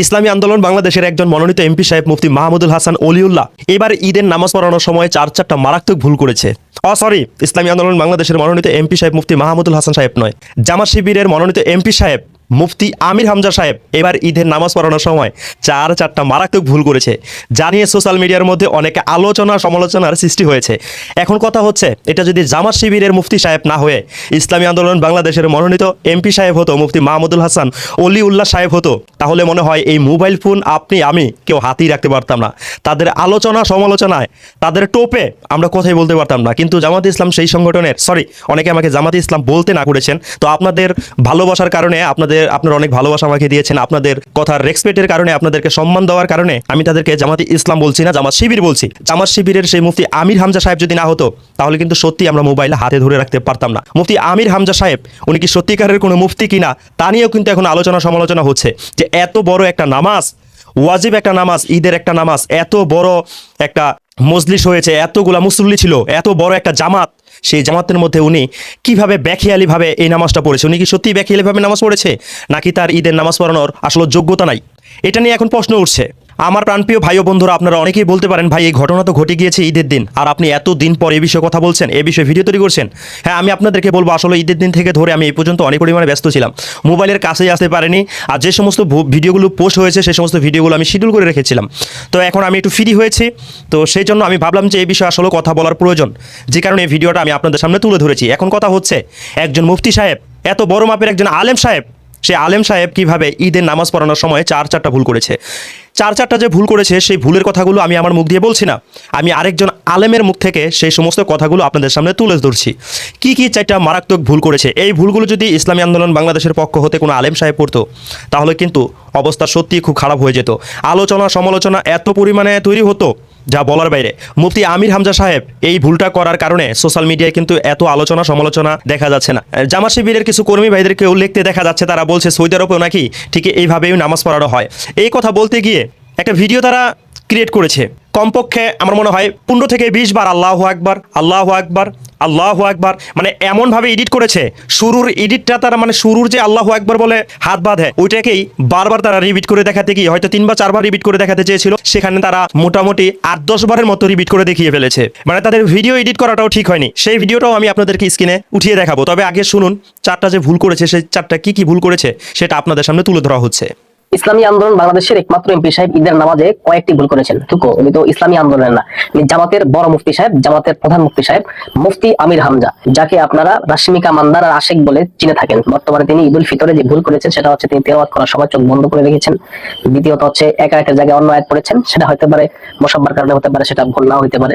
ইসলামী আন্দোলন বাংলাদেশের একজন মনোনীত এমপি সাহেব মুফতি মাহমুদুল হাসান অলিউল্লাহ এবার ঈদের নামাজ পড়ানোর সময় চারটা মারাত্মক ভুল করেছে। সরি, ইসলামী আন্দোলন বাংলাদেশের মনোনীত এমপি সাহেব মুফতি মাহমুদুল হাসান সাহেব নয়, জামাত শিবিরের মনোনীত এমপি সাহেব মুফতি আমির হামজা সাহেব এবার ঈদের নামাজ পড়ানোর সময় চারটা মারাত্মক ভুল করেছে, জানিয়ে সোশ্যাল মিডিয়ার মধ্যে অনেক আলোচনা সমালোচনার সৃষ্টি হয়েছে। এখন কথা হচ্ছে, এটা যদি জামাত শিবিরের মুফতি সাহেব না হয়ে ইসলামী আন্দোলন বাংলাদেশের মনোনীত এমপি সাহেব হতো, মুফতি মাহমুদুল হাসান অলিউল্লাহ সাহেব হতো, তাহলে মনে হয় এই মোবাইল ফোন আমি কেউ হাতেই রাখতে পারতাম না। তাদের আলোচনা সমালোচনায়, তাদের টোপে আমরা কথাই বলতে পারতাম না। কিন্তু জামাত ইসলাম সেই সংগঠনের, অনেকে আমাকে জামাত ইসলাম বলতে না করেছেন, তো আপনাদের ভালোবাসার কারণে, আপনারা অনেক ভালোবাসা আমাকে দিয়েছেন, আপনাদের কথার রেসপেক্টের কারণে, আপনাদেরকে সম্মান দেওয়ার কারণে আমি তাদেরকে জামাত ইসলাম বলছি না, জামাত শিবির বলছি। জামাত শিবিরের সেই মুফতি আমির হামজা সাহেব যদি না হতো, তাহলে কিন্তু সত্যি আমরা মোবাইল হাতে ধরে রাখতে পারতাম না। মুফতি আমির হামজা সাহেব উনি কি সত্যিকারের কোনো মুফতি কিনা তা নিয়েও কিন্তু এখন আলোচনা সমালোচনা হচ্ছে, যে এত বড় একটা নামাজ, ওয়াজিব একটা নামাজ, ঈদের একটা নামাজ, এত বড় একটা মজলিস হয়েছে, এতগুলা মুসল্লি ছিল, এত বড় একটা জামাত, সেই জামাতের মধ্যে উনি কিভাবে বেখিয়ালিভাবে এই নামাজটা পড়েছে? উনি কি সত্যি বেখিয়ালিভাবে নামাজ পড়েছে, নাকি তার ঈদের নামাজ পড়ানোর আসলে যোগ্যতা নাই? এটা নিয়ে এখন প্রশ্ন উঠছে। আমার প্রাণপ্রিয় ভাই ও বন্ধুরা, আপনারা অনেকেই বলতে পারেন, ভাই এই ঘটনা তো ঘটে গিয়েছে ঈদের দিন, আর আপনি এত দিন পর এই বিষয়ে কথা বলছেন, এই বিষয়ে ভিডিও তৈরি করছেন। হ্যাঁ, আমি আপনাদেরকে বলবো, আসলে ঈদের দিন থেকে ধরে আমি এই পর্যন্ত অনেক পরিমাণে ব্যস্ত ছিলাম, মোবাইলের কাছেই আসতে পারিনি। আর যে সমস্ত ভিডিওগুলো পোস্ট হয়েছে, সেই সমস্ত ভিডিওগুলো আমি শিডিউল করে রেখেছিলাম। তো এখন আমি একটু ফ্রি হয়েছি, তো সেই জন্য আমি ভাবলাম যে এই বিষয়ে আসলে কথা বলার প্রয়োজন, যে কারণে এই ভিডিওটা আমি আপনাদের সামনে তুলে ধরেছি। এখন কথা হচ্ছে, একজন মুফতি সাহেব, এত বড় মাপের একজন আলেম সাহেব, সেই আলেম সাহেব কিভাবে ঈদের নামাজ পড়ানোর সময় চারটা ভুল করেছে। চারটা যে ভুল করেছে, সেই ভুলের কথাগুলো আমি আমার মুখ দিয়ে বলছি না, আমি আরেকজন আলেমের মুখ থেকে সেই সমস্ত কথাগুলো আপনাদের সামনে তুলে ধরছি। কি চারটা মারাত্মক ভুল করেছে, এই ভুলগুলো যদি ইসলামী আন্দোলন বাংলাদেশের পক্ষ হতে কোনো আলেম সাহেব পড়তো, তাহলে কিন্তু অবস্থা সত্যিই খুব খারাপ হয়ে যেত। আলোচনা সমালোচনা এত পরিমাণে তৈরি হতো, যা বলার বাইরে। মুফতি আমির হামজা সাহেব এই ভুলটা করার কারণে সোশ্যাল মিডিয়ায় কিন্তু এত আলোচনা সমালোচনা দেখা যাচ্ছে না। জামাত শিবিরের কিছু কর্মী ভাইদেরকে লিখতে দেখা যাচ্ছে, তারা বলছে সৌদি আরবেও নাকি ঠিক এইভাবেই নামাজ পড়ানো হয়। এই কথা বলতে গিয়ে একটা ভিডিও তারা ক্রিয়েট করেছে, কমপক্ষে আমার মনে হয় 15 থেকে 20 বার আল্লাহু আকবার, আল্লাহু আকবার, আল্লাহু আকবার, মানে এমনভাবে এডিট করেছে, শুরুর এডিটটা তারা, মানে শুরুর যে আল্লাহু আকবার বলে হাত বাঁধে, ওইটাকেই বারবার তারা রিপিট করে দেখাতে গিয়ে, হয়তো 3 বা 4 বার রিপিট করে দেখাতে চেয়েছিল, সেখানে তারা মোটামুটি 8-10 বারের মতো রিপিট করে দেখিয়ে ফেলেছে। মানে তাদের ভিডিও এডিট করাটাও ঠিক হয়নি। সেই ভিডিওটাও আমি আপনাদেরকে স্ক্রিনে উঠিয়ে দেখাবো, তবে আগে শুনুন চারটা যে ভুল করেছে, সেই চারটা কি ভুল করেছে সেটা আপনাদের সামনে তুলে ধরা হচ্ছে। ইসলামী আন্দোলন বাংলাদেশের একমাত্র এমপি সাহেব ঈদের নামাজে কয়েকটি ভুল করেছেন। উনি তো ইসলামী আন্দোলনের না, জামাতের বড় মুফতি সাহেব, জামাতের প্রধান মুফতি সাহেব মুফতি আমির হামজা, যাকে আপনারা রাশমিকা মান্দার আর আশেক বলে চিনে থাকেন। বর্তমানে তিনি ঈদুল ফিতরে যে ভুল করেছেন, সেটা হচ্ছে তিনি তেলাওয়াত করার সময় চোখ বন্ধ করে রেখেছেন। দ্বিতীয়ত হচ্ছে এক আয়াতের জায়গায় অন্য আয়াত পড়েছেন, সেটা হতে পারে মোসাব্বার কারণে হতে পারে, সেটা ভুল নাও হতে পারে।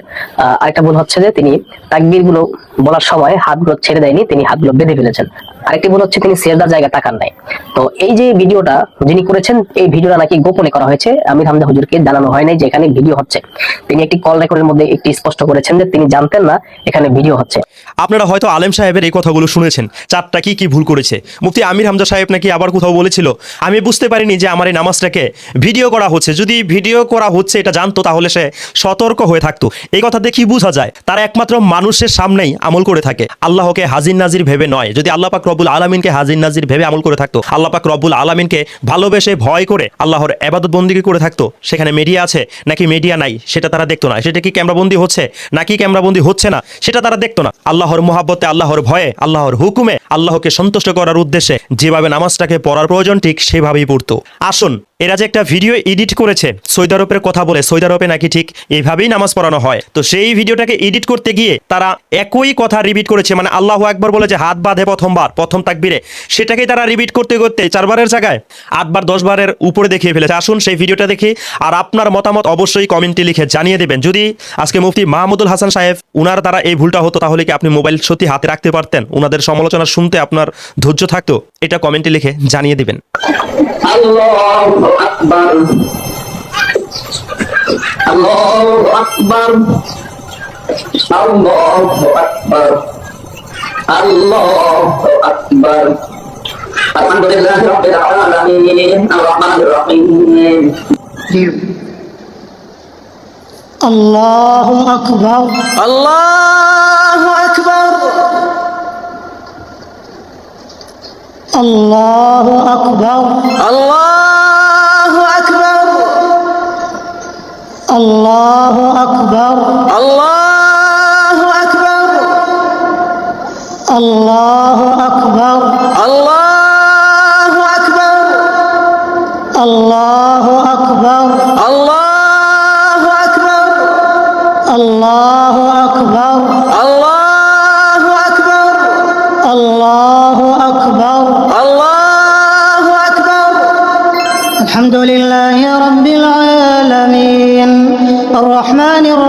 আরেকটা ভুল হচ্ছে যে তিনি তাকবীর গুলো বলার সময় হাতগুলো ছেড়ে দেয়নি, তিনি হাতগুলো বেঁধে ফেলেছেন। আরেকটি ভুল হচ্ছে তিনি সিজদার জায়গায় তাকান নাই। তো এই যে ভিডিওটা যিনি করেছেন, এই ভিডিওটা নাকি গোপনে করা হয়েছে, আমির হামজা হুজুরকে জানানো হয় নাই যে এখানে ভিডিও হচ্ছে। তিনি একটি কল রেকর্ডের মধ্যে একটি স্পষ্ট করেছেন যে তিনি জানতেন না এখানে ভিডিও হচ্ছে। আপনারা হয়তো আলেম সাহেবের এই কথাগুলো শুনেছেন, চারটা কি ভুল করেছে। মুফতি আমির হামজা সাহেব নাকি আবার কোথাও বলেছিল, আমি বুঝতে পারিনি যে আমার এই নামাজটাকে ভিডিও করা হচ্ছে। যদি ভিডিও করা হচ্ছে এটা জানতো, তাহলে সে সতর্ক হয়ে থাকতো। এই কথা দেখি বোঝা যায় তারা একমাত্র মানুষের সামনেই আমল করে থাকে, আল্লাহকে হাজির নাজির ভেবে নয়। যদি আল্লাহ পাক রব্বুল আলামিনকে হাজির নাজির ভেবে আমল করে থাকতো, আল্লাহ পাক রব্বুল আলামিনকে ভালোবেসে ভয় করে আল্লাহর ইবাদত বন্দেগী করে থাকতো, সেখানে মিডিয়া আছে নাকি মিডিয়া নাই সেটা তারা দেখতো না। সেটা কি ক্যামেরাবন্দি হচ্ছে নাকি ক্যামেরাবন্দি হচ্ছে না সেটা তারা দেখতো না। আল্লাহর মোহাব্বতে, আল্লাহর ভয়ে, আল্লাহর হুকুমে, আল্লাহকে সন্তুষ্ট করার উদ্দেশ্যে যেভাবে নামাজটাকে পড়ার প্রয়োজন ঠিক সেভাবেই পড়তো। আসুন, এরা যে একটা ভিডিও এডিট করেছে সৌদি আরবের কথা বলে, সৌদি আরবে নাকি ঠিক এইভাবেই নামাজ পড়ানো হয়, তো সেই ভিডিওটাকে এডিট করতে গিয়ে তারা একই কথা রিপিট করেছে। মানে আল্লাহু আকবার বলে যে হাত বাঁধে প্রথম তাকবীরে, সেটাকেই তারা রিপিট করতে 4 বারের জায়গায় 8 বার 10 বারের উপরে দেখিয়ে ফেলেছে। আসুন সেই ভিডিওটা দেখি, আর আপনার মতামত অবশ্যই কমেন্টে লিখে জানিয়ে দেবেন। যদি আজকে মুফতি মাহমুদুল হাসান সাহেব উনার দ্বারা এই ভুলটা হতো, তাহলে কি আপনি মোবাইল সত্যি হাতে রাখতে পারতেন? উনাদের সমালোচনা শুনতে আপনার ধৈর্য থাকতো? এটা কমেন্টে লিখে জানিয়ে দিবেন। আল্লাহু আকবার, আল্লাহু আকবার, আল্লাহু আকবার, আল্লাহু আকবার। আলহামদুলিল্লাহি রাব্বিল আলামিন, আর রাহমানির রহিম। আল্লাহু আকবার, আল্লাহু আকবার, আল্লাহু আকবার, আল্লাহু الله أكبر الله أكبر الله أكبر الله أكبر الله أكبر الله أكبر الله أكبر الله أكبر الله أكبر الله أكبر. الحمد لله رب العالمين الرحمن الرحيم